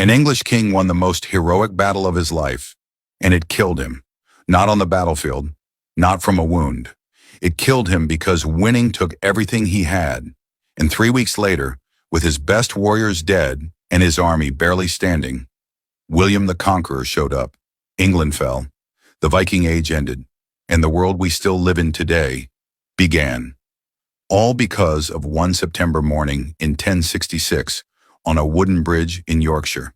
An English king won the most heroic battle of his life, and it killed him. Not on the battlefield, not from a wound. It killed him because winning took everything he had. And 3 weeks later, with his best warriors dead and his army barely standing, William the Conqueror showed up. England fell, the Viking Age ended, and the world we still live in today began. All because of one September morning in 1066 on a wooden bridge in Yorkshire.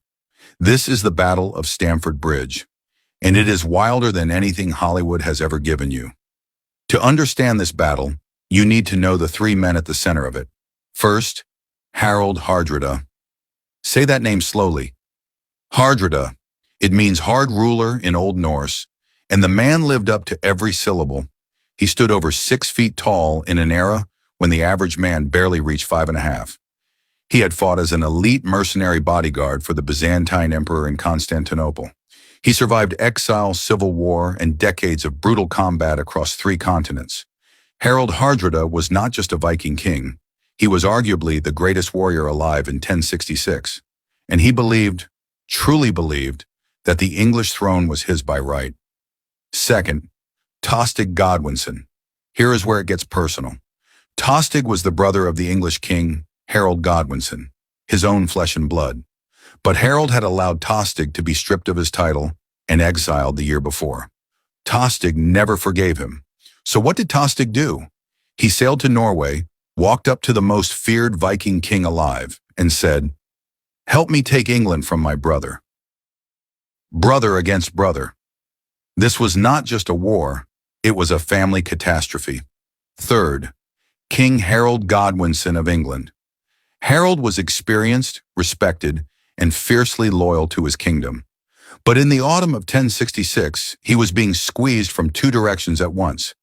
This is the Battle of Stamford Bridge, and it is wilder than anything Hollywood has ever given you. To understand this battle, you need to know the three men at the center of it. First, Harald Hardrada. Say that name slowly. Hardrada. It means hard ruler in Old Norse, and the man lived up to every syllable. He stood over 6 feet tall in an era when the average man barely reached 5.5. He had fought as an elite mercenary bodyguard for the Byzantine emperor in Constantinople. He survived exile, civil war, and decades of brutal combat across 3 continents. Harald Hardrada was not just a Viking king. He was arguably the greatest warrior alive in 1066. And he believed, truly believed, that the English throne was his by right. Second, Harold Godwinson. Here is where it gets personal. Tostig was the brother of the English king, Harold Godwinson, his own flesh and blood. But Harold had allowed Tostig to be stripped of his title and exiled the year before. Tostig never forgave him. So what did Tostig do? He sailed to Norway, walked up to the most feared Viking king alive, and said, "Help me take England from my brother." Brother against brother. This was not just a war, it was a family catastrophe. Third, King Harold Godwinson of England. Harold was experienced, respected, and fiercely loyal to his kingdom. But in the autumn of 1066, he was being squeezed from 2 directions at once.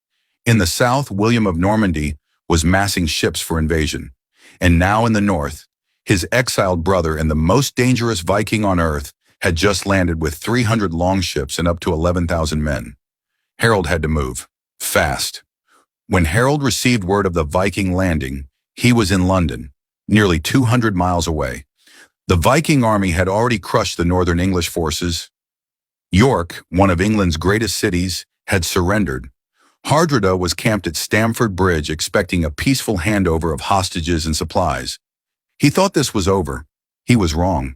In the south, William of Normandy was massing ships for invasion. And now in the north, his exiled brother and the most dangerous Viking on earth had just landed with 300 longships and up to 11,000 men. Harold had to move, fast. When Harold received word of the Viking landing, he was in London, nearly 200 miles away. The Viking army had already crushed the northern English forces. York, one of England's greatest cities, had surrendered. Hardrada was camped at Stamford Bridge expecting a peaceful handover of hostages and supplies. He thought this was over. He was wrong.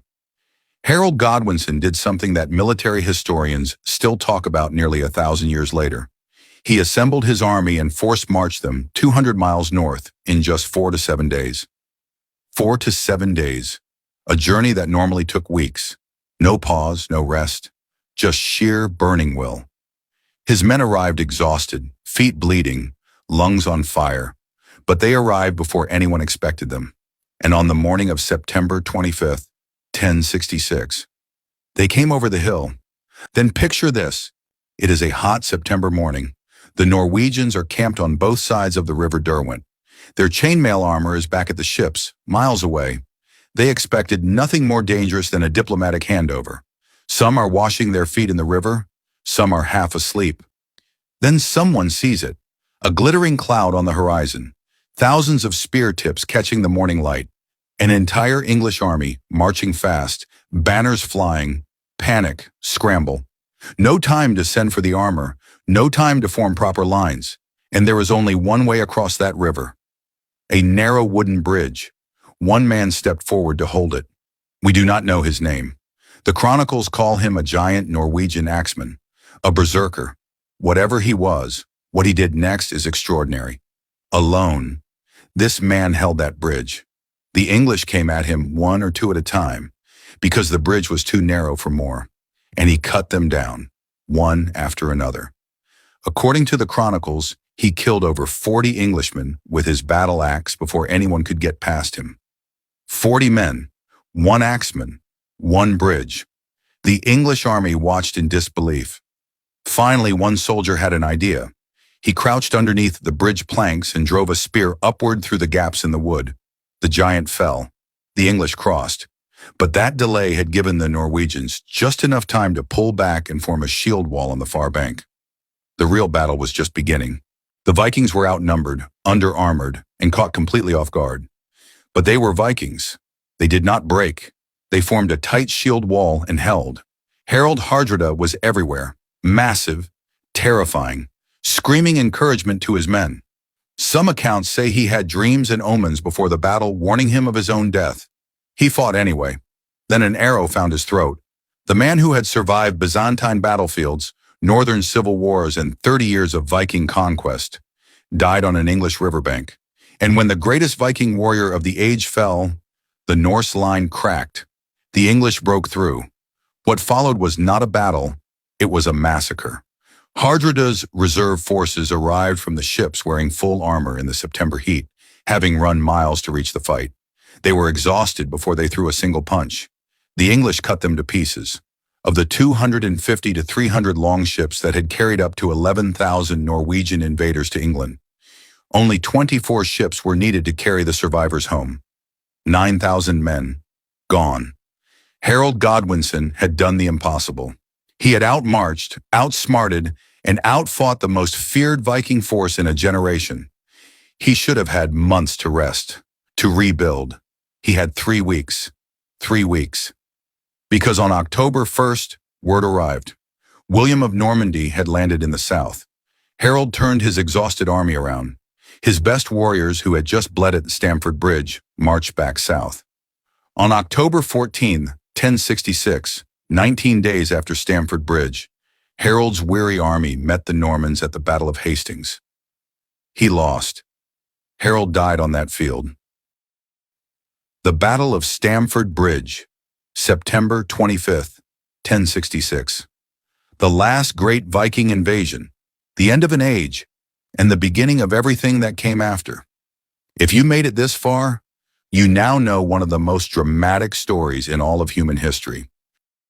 Harold Godwinson did something that military historians still talk about nearly 1,000 years later. He assembled his army and force-marched them 200 miles north in just 4 to 7 days. 4 to 7 days. A journey that normally took weeks. No pause, no rest. Just sheer burning will. His men arrived exhausted, feet bleeding, lungs on fire. But they arrived before anyone expected them. And on the morning of September 25th, 1066, they came over the hill. Then picture this. It is a hot September morning. The Norwegians are camped on both sides of the River Derwent. Their chainmail armor is back at the ships, miles away. They expected nothing more dangerous than a diplomatic handover. Some are washing their feet in the river, some are half asleep. Then someone sees it, a glittering cloud on the horizon, thousands of spear tips catching the morning light, an entire English army marching fast, banners flying, panic, scramble. No time to send for the armor, no time to form proper lines, and there is only one way across that river. A narrow wooden bridge. One man stepped forward to hold it. We do not know his name. The chronicles call him a giant Norwegian axeman, a berserker. Whatever he was, what he did next is extraordinary. Alone, this man held that bridge. The English came at him 1 or 2 at a time, because the bridge was too narrow for more, and he cut them down, one after another. According to the chronicles, he killed over 40 Englishmen with his battle axe before anyone could get past him. 40 men, 1 axeman, 1 bridge. The English army watched in disbelief. Finally, one soldier had an idea. He crouched underneath the bridge planks and drove a spear upward through the gaps in the wood. The giant fell. The English crossed. But that delay had given the Norwegians just enough time to pull back and form a shield wall on the far bank. The real battle was just beginning. The Vikings were outnumbered, under-armored, and caught completely off guard. But they were Vikings. They did not break. They formed a tight shield wall and held. Harald Hardrada was everywhere, massive, terrifying, screaming encouragement to his men. Some accounts say he had dreams and omens before the battle warning him of his own death. He fought anyway. Then an arrow found his throat. The man who had survived Byzantine battlefields, northern civil wars, and 30 years of Viking conquest, died on an English riverbank. And when the greatest Viking warrior of the age fell, the Norse line cracked. The English broke through. What followed was not a battle, it was a massacre. Hardrada's reserve forces arrived from the ships wearing full armor in the September heat, having run miles to reach the fight. They were exhausted before they threw a single punch. The English cut them to pieces. Of the 250 to 300 longships that had carried up to 11,000 Norwegian invaders to England, only 24 ships were needed to carry the survivors home. 9,000 men, gone. Harold Godwinson had done the impossible. He had outmarched, outsmarted, and outfought the most feared Viking force in a generation. He should have had months to rest, to rebuild. He had 3 weeks. 3 weeks. Because on October 1st, word arrived. William of Normandy had landed in the south. Harold turned his exhausted army around. His best warriors, who had just bled at Stamford Bridge, marched back south. On October 14, 1066, 19 days after Stamford Bridge, Harold's weary army met the Normans at the Battle of Hastings. He lost. Harold died on that field. The Battle of Stamford Bridge, September 25, 1066. The last great Viking invasion, the end of an age, and the beginning of everything that came after. If you made it this far, you now know one of the most dramatic stories in all of human history.